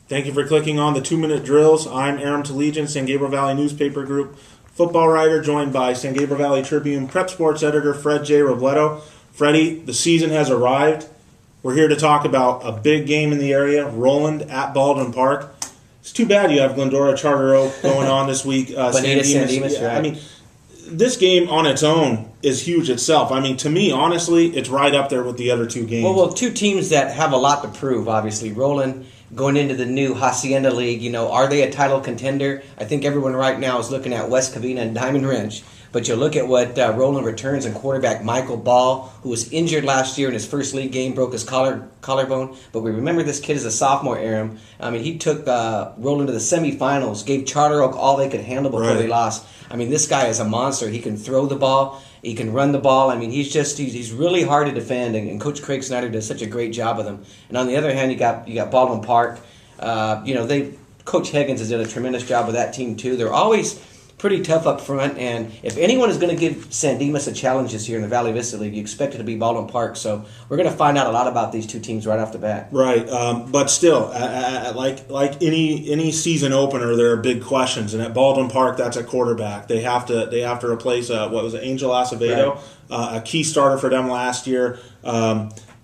Thank you for clicking on the 2-minute drills. I'm Aram Talegian, San Gabriel Valley Newspaper Group football writer, joined by San Gabriel Valley Tribune prep sports editor Fred J. Robledo. Freddie, the season has arrived. We're here to talk about a big game in the area, Rowland at Baldwin Park. It's too bad you have Glendora Charter Oak going on this week. San Dimas, right? I mean, this game on its own is huge itself. I mean, to me, honestly, it's right up there with the other two games. Well, two teams that have a lot to prove, obviously. Rowland going into the new Hacienda League, are they a title contender? I think everyone right now is looking at West Covina and Diamond Ridge. But you look at what Rowland returns, and quarterback Michael Ball, who was injured last year in his first league game, broke his collarbone. But we remember this kid is a sophomore, Aram. I mean, he took Rowland to the semifinals, gave Charter Oak all they could handle before they lost. I mean, this guy is a monster. He can throw the ball. He can run the ball. I mean, he's really hard to defend, and Coach Craig Snyder does such a great job with him. And on the other hand, you got Baldwin Park. Coach Higgins has done a tremendous job with that team too. They're always pretty tough up front, and if anyone is going to give San Dimas a challenge this year in the Valley Vista League, you expect it to be Baldwin Park. So we're going to find out a lot about these two teams right off the bat. Right, but still, like any season opener, there are big questions. And at Baldwin Park, that's a quarterback. They have to replace Angel Acevedo, a key starter for them last year.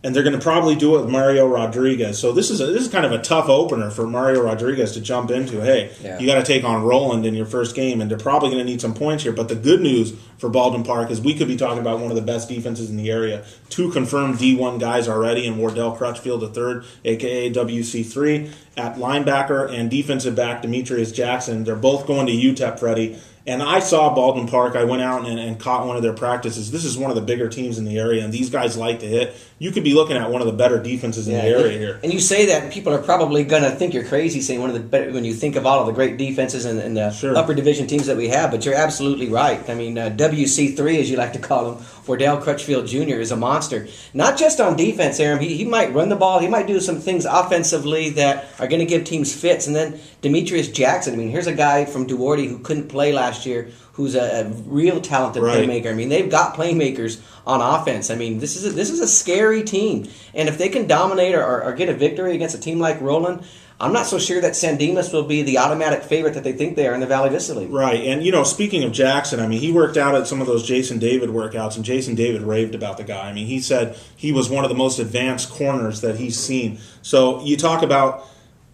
And they're going to probably do it with Mario Rodriguez. So this is kind of a tough opener for Mario Rodriguez to jump into. Hey, you got to take on Rowland in your first game, and they're probably going to need some points here. But the good news for Baldwin Park is we could be talking about one of the best defenses in the area. 2 confirmed D1 guys already in Wardell Crutchfield III, a.k.a. WC3, at linebacker, and defensive back Demetrius Jackson. They're both going to UTEP, Freddie. And I saw Baldwin Park. I went out and caught one of their practices. This is one of the bigger teams in the area, and these guys like to hit. You could be looking at one of the better defenses in the area here. And you say that, and people are probably going to think you're crazy saying one of the better when you think of all of the great defenses and the upper division teams that we have. But you're absolutely right. I mean, WC3, as you like to call him, Wardell Crutchfield Jr. is a monster. Not just on defense, Aram. He might run the ball. He might do some things offensively that are going to give teams fits. And then Demetrius Jackson. I mean, here's a guy from Duarte who couldn't play last year, who's a real talented playmaker. I mean, they've got playmakers on offense. I mean, this is a scary team. And if they can dominate or get a victory against a team like Rowland, I'm not so sure that San Dimas will be the automatic favorite that they think they are in the Valley Vista League. Right. And, speaking of Jackson, I mean, he worked out at some of those Jason David workouts, and Jason David raved about the guy. I mean, he said he was one of the most advanced corners that he's seen. So you talk about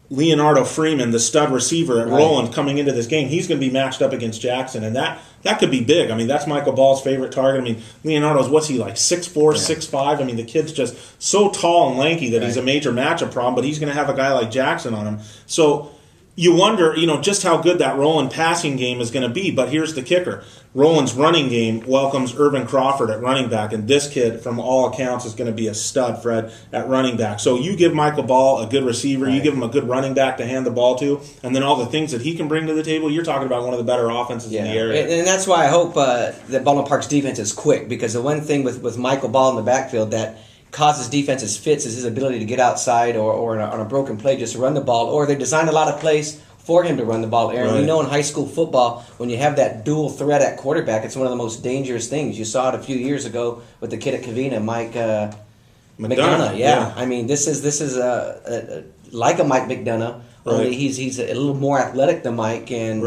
Leonardo Freeman, the stud receiver at Rowland, coming into this game. He's going to be matched up against Jackson, and that could be big. I mean, that's Michael Ball's favorite target. I mean, Leonardo's, what's he like, 6'4", 6'5"? I mean, the kid's just so tall and lanky that he's a major matchup problem, but he's going to have a guy like Jackson on him. So you wonder, just how good that Rowland passing game is going to be. But here's the kicker. Rowland's running game welcomes Irvin Crawford at running back, and this kid, from all accounts, is going to be a stud, Fred, at running back. So you give Michael Ball a good receiver, you give him a good running back to hand the ball to, and then all the things that he can bring to the table, you're talking about one of the better offenses in the area. And that's why I hope that Baldwin Park's defense is quick, because the one thing with Michael Ball in the backfield that causes defenses fits is his ability to get outside or on a broken play just to run the ball, or they design a lot of plays for him to run the ball, Aaron. We know in high school football, when you have that dual threat at quarterback, it's one of the most dangerous things. You saw it a few years ago with the kid at Covina, Mike McDonough. Yeah, I mean, this is like a Mike McDonough, only he's a little more athletic than Mike, and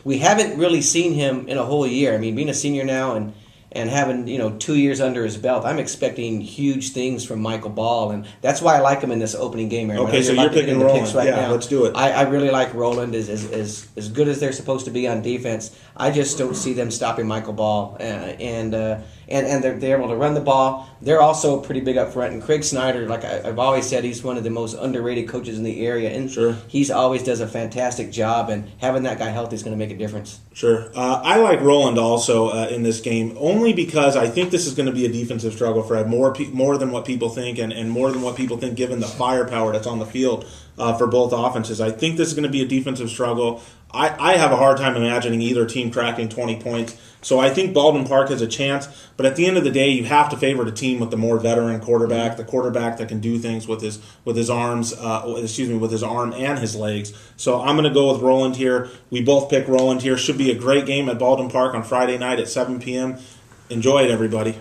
we haven't really seen him in a whole year. I mean, being a senior now and having 2 years under his belt, I'm expecting huge things from Michael Ball, and that's why I like him in this opening game. Okay, so you're picking Rowland. Now. Let's do it. I really like Rowland as good as they're supposed to be on defense. I just don't see them stopping Michael Ball, and they're able to run the ball. They're also pretty big up front, and Craig Snyder, like I've always said, he's one of the most underrated coaches in the area, and he's always does a fantastic job, and having that guy healthy is going to make a difference. Sure. I like Rowland also in this game, only because I think this is going to be a defensive struggle, Fred, more than what people think, and more than what people think given the firepower that's on the field for both offenses. I think this is going to be a defensive struggle. I have a hard time imagining either team cracking 20 points. So I think Baldwin Park has a chance, but at the end of the day, you have to favor the team with the more veteran quarterback, the quarterback that can do things with his arms, with his arm and his legs. So I'm going to go with Rowland here. We both pick Rowland here. Should be a great game at Baldwin Park on Friday night at 7 p.m. Enjoy it, everybody.